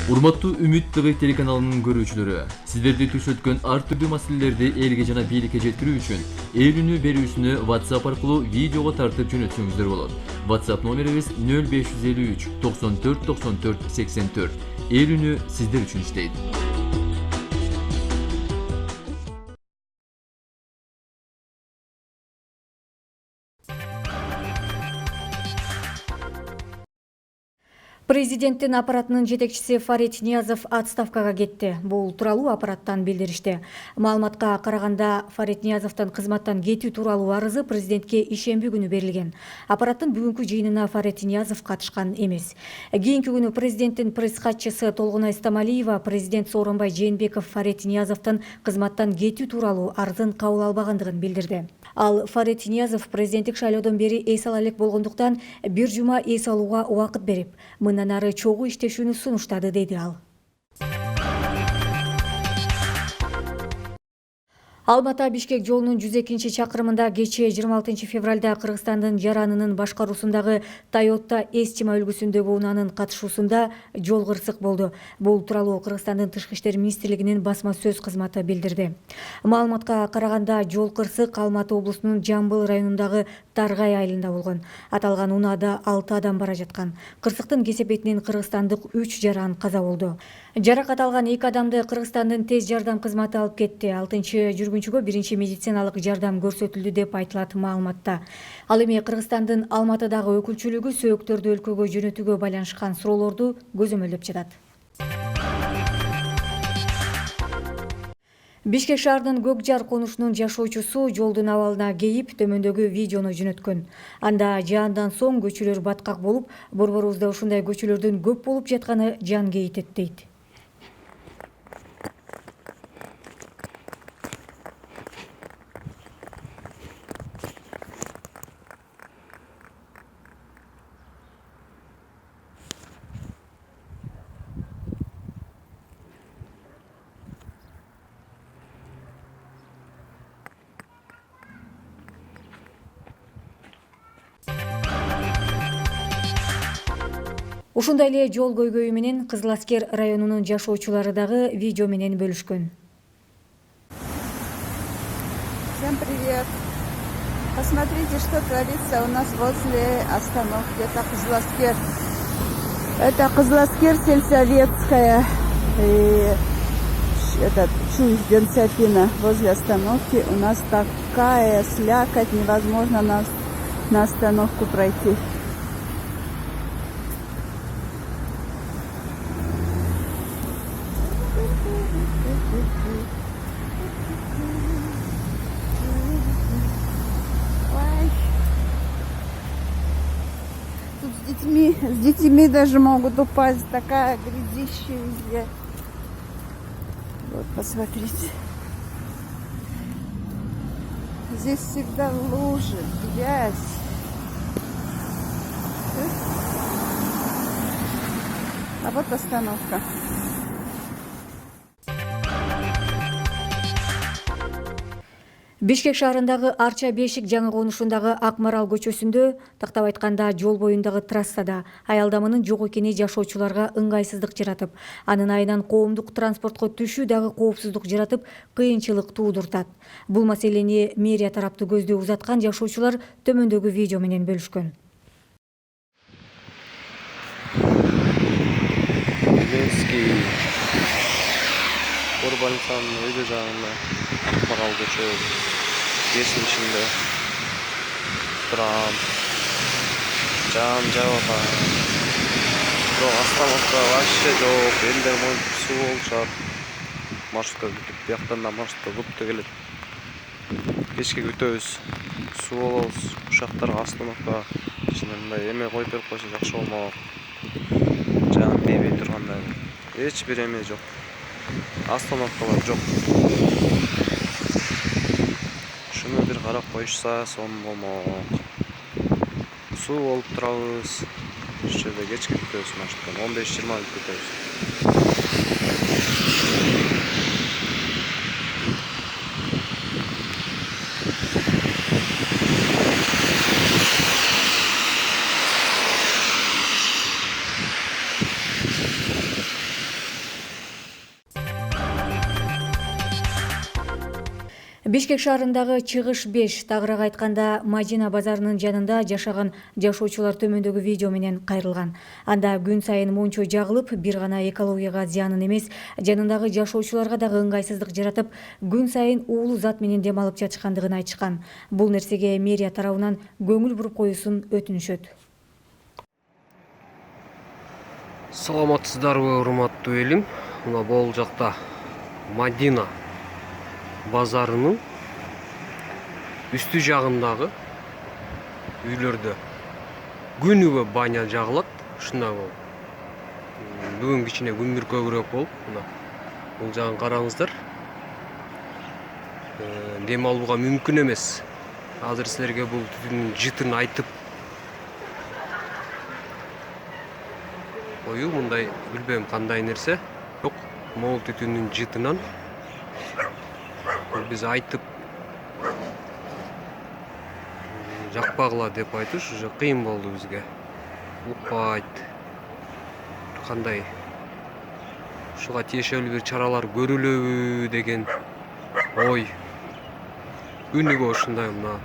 Урматтуу Үмүт ТВ телеканалынын көрүүчүлөрү, сиздерди түш өткөн ар түрдүү маселелерди элге жана бийликке жеткирүү үчүн эл үнү берүүсүнү WhatsApp аркылуу видеого тартып жөнөтсөңүздөр болот. WhatsApp номерибиз 0553 94 94 84. Эл үнү сиздер үчүн иштейт. Президенттин аппаратынын жетекчиси Фарид Ниязов отставкага кетти. Бул тууралуу аппараттан билдиришти. Маалыматка караганда, Фарид Ниязовдун кызматтан кетүү тууралуу арызы президентке ишемби күнү берилген. Аппараттын бүгүнкү жыйынына Фарид Ниязов катышкан эмес. Кийинки күнү президенттин пресс-катчысы Толгунай Стамалиева президент Сооронбай Жээнбеков Фарид Ниязовдун кызматтан кетүү тууралуу арызын кабыл албагандыгын билдирди. Ал Фарид Ниязов президенттик шайлоодон бери эс ала элек болгондуктан бир жума эс алууга убакыт берип, мындан ары чогуу иштешүүнү сунуштады, деди ал. Алматы-Бишкек жолунун 102 чакырымында кечээ 26 февралда Кыргызстандын Жаранынын башкаруусундагы Toyota Estima үлгүсүндөгү унаанын катышуусунда жол кырсык болду. Бул тууралуу Кыргызстандын Тышкы иштер министрлигинин басма сөз кызматы билдирди. Маалыматка караганда, жол кырсык Алматы облусунун Жамбыл районундагы Таргай айылында болгон. Аталган унаада 6 адам бара жаткан. Кырсыктын кесепетинен кыргызстандык 3 жаран каза болду. Жаракат алган 2 адамды Кыргызстандын тез жардам кызматы алып кетти. 6 жүргүнчүгө биринчи медициналык жардам көрсөтүлдү деп айтылат маалыматта. Ал эми Кыргызстандын Алматыдагы өкүлчүлүгү сөөктөрдү өлкөгө жөнөтүүгө байланышкан суроолорду көзөмөлдөп жатат. Бишкек шаарынын Көк Жар конушунун жашоочусу жолдун абалына кейип, төмөндөгү видеону жөнөткөн. Анда жаандан соң көчөлөр баткак болуп, борборубузда ушундай көчөлөрдүн көп болуп жатканы жан кейитет, дейт. Ушундай эле жол көйгөйү менен Кызыл Аскер районунун жашоочулары дагы видео менен бөлүшкөн. Всем привет! Посмотрите, что творится у нас возле остановки. Это Кызыласкер. Это Кызыласкер сельсоветская. И этот Чуйсденцапина возле остановки. У нас такая слякоть, невозможно на остановку пройти. С детьми даже могут упасть, такая грязища везде. Вот, посмотрите. Здесь всегда лужи, грязь. А вот остановка. Бишкек шаарындагы Арча Бешик жаңы конушундагы Акмарал көчөсүндө, тактап айтканда жол боюндагы трассада аялдаманын жок экени жашоочуларга ыңгайсыздык жаратып, анын айынан коомдук транспортко түшүү дагы коопсуздук жаратып, кыйынчылык туудуртат. Бул маселени мэрия тараптуу көздөй узаткан жашоочулар төмөндөгү видео менен бөлүшкөн. Больницанын өйдө жагында Акмарал көчө 5-inde турам. Жам жабап атам. Бирок остановка вообще жок. Элдер моюнтуп суу болушат. Маршрутка күтүп, бияктан да маршрутка көп келет. Кечке күтөбүз. Суу болобуз. Ушактарга остановка мындай эме коюп берип койсо жакшы болмок. Жан тийбей тургандай. Эч бир эме жок. Остановкалар жок. Шуну бир карап коюшса сонун болмок. Суу болуп турабыз. Ушул жерде кечке күтөбүз маршруттан 15-20 минут күтөбүз. Бишкек шаарындагы Чыгыш 5, тагыраак айтканда Мадина базарынын жанында жашаган жашоочулар төмөндөгү видео менен кайрылган. Анда күн сайын мончо жагылып, бир гана экологияга зыянын эмес, жанындагы жашоочуларга дагы ыңгайсыздык жаратып, күн сайын уулуу зат менен дем алып жатышкандыгын айтышкан. Бул нерсеге мэрия тарабынан көңүл буруп коюусун өтүнүшөт. Саламатсыздарбы, урматтуу элим. Мына бул жакта Мадина базарынын үстү жагындагы үйлөрдө күнүгө баня жагылат. Ушундай болуп. Бүгүн кичине күндүр көбүрөөк болуп, мына бул жагын караңыздар. Дем алууга мүмкүн эмес. Азыр силерге бул түтүндүн жытын айтып коюу мындай билбейм кандай нерсе. Жок, могул түтүндүн жытынан биз айтып жакпагыла деп айтыш уже кыйын болду бизге. Укпайт. Кандай ушуга тиешелүү бир чаралар көрүлөбү деген ой. Күнүгө ушундай мына.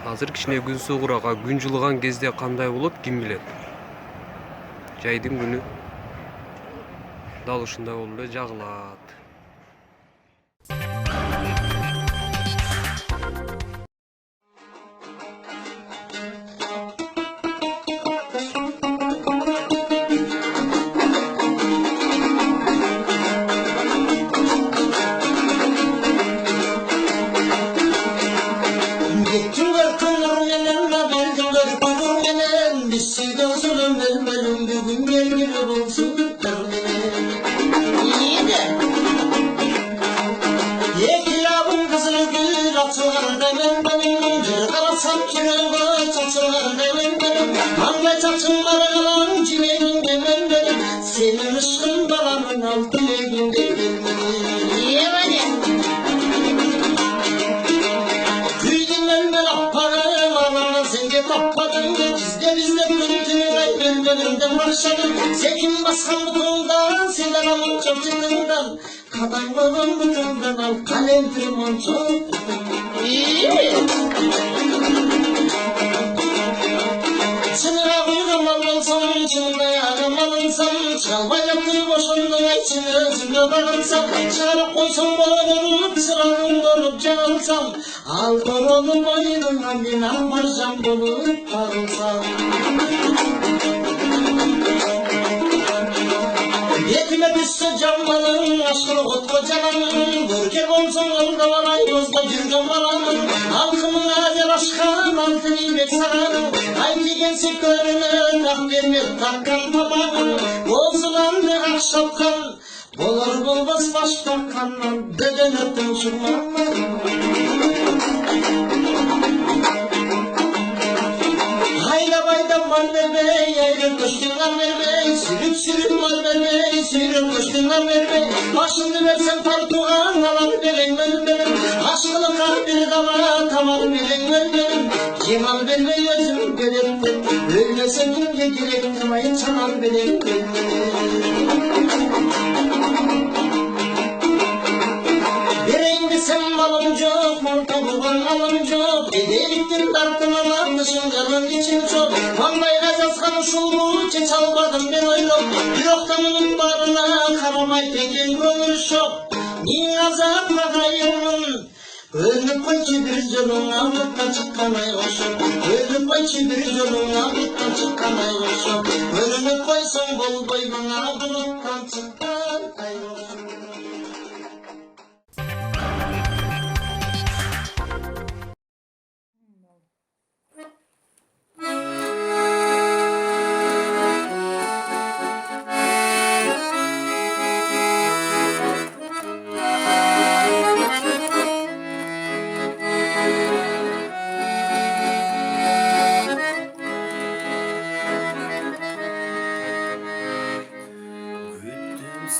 Азыр кичине күн суугураак, күн жылыган кезде кандай болот, ким билет. Жайдын күнү дал ушундай болуп эле жагылат. Senin ışkın balamın altı leginde Küydün ben akparım alamın senge tapmadın bizde bölümden başladım Sekin baskan butondan senden alın çöpçütünden Kadaymadan butondan al kalem tırman çok Sınıra uygun alınsam, içinde yarım alınsam Çalma yaptır boşundun için özümde bağırsam Çağırıp koysam bağırıp, sıralım olup canılsam Al koronu boynundan bin almarcam bulup parılsam Yetime düşse cammalın, aşkını otko cananın Görkek olsun olda varay, gözde yürgen varanın Halkımın azer aşkan, altın imek saranın Aynı gelsek görünün, ah vermek takkan tabağın Olsun andı akşapkan, bolar bulmaz baş takkandan Deden öptüm şurmanlar Hayda bayda mal vermey, ayrı köşkünler vermey Sürüp mal vermey, sürüp köşkünler vermey Başını versen tartuğan, alan belen benim Aşkını kalbini dava, tamam belen benim Cemal vermey özüm gerektim Ölmesem kimce gerektim, ay çamal belen Vereyim desem malım çok, montalıban alım çok Edeliktir tartımın anlaşın canın için çok Vallahi gazaskan şulmu çeç almadım ben oylum Yoktamının barına karamay tekin gönül şok Min azapla kayırmın Ölüp koyçu bir yoluna gıtta çıkan ay hoşum Ölüp koyçu bir yoluna gıtta çıkan ay hoşum Ölünüp koysun bol boybuna buluttan çıkan ay hoşum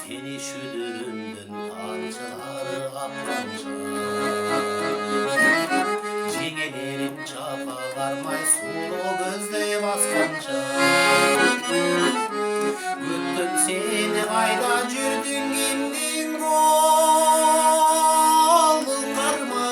Seni şüdüründen ancaları apranca Cengelerim çapalarmay sulu gözde baskanca Güttüm seni ayda jürdün gindin gol Karma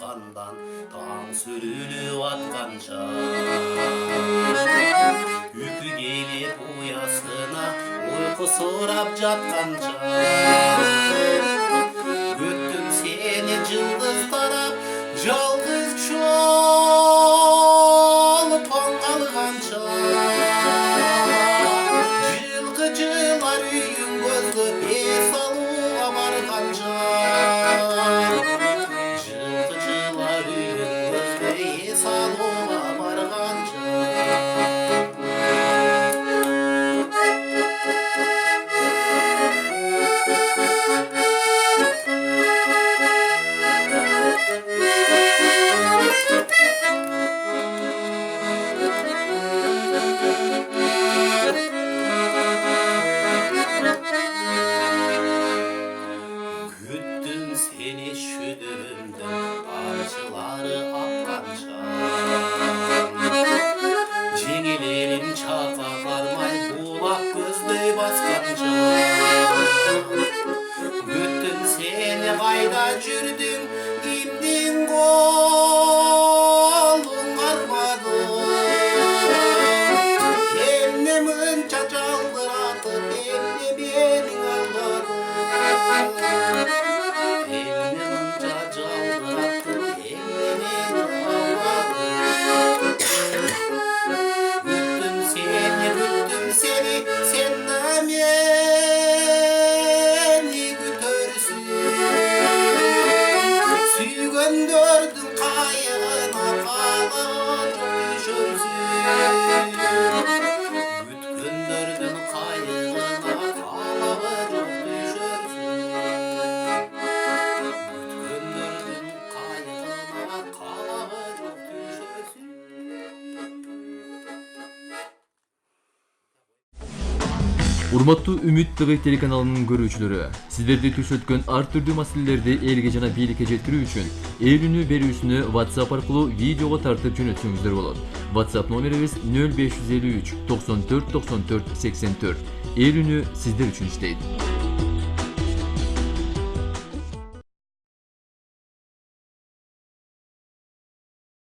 аспандан таң сүрүлүп атканча үпү келип уясына уйку сурап жатканча күттүм сени жылдыз тарап жалгыз чолуп таң калганча жылкы жылар үйүң көзгө эс алууга барганча жылкы жылар үйүң көзгө эс алууга барганча күттүм сени шүдүрүмдүн тамчылары акканча жеңелерим чапа кармай булак көздөй басканча күттүм сени кайда жүрдүң кимдин колун кармадың эмне мынча жалбыратып эмне мени алдадың эмне мынча жалбыратып эмне мени алдадың күттүм сени сен да мени күтөрсүң сүйгөндөрдүн кайыгына калып düşөрсүң күткөндөрдүн кайыгына калабы жок düşөрсүң күткөндөрдүн кайыгына калабы жок düşөрсүң. Урматтуу Үмүт ТВ телеканалынын көрүүчүлөрү, сиздерди түшөткөн ар түрдүү маселелерди элге жана бийликке жеткирүү үчүн ээлүүнү берүүсүнү WhatsApp аркылуу видеого тартып жөнөтсөңүздөр болот. WhatsApp номерибиз 0553 94 94 84. Ээлүүнү сиздер үчүн иштейт.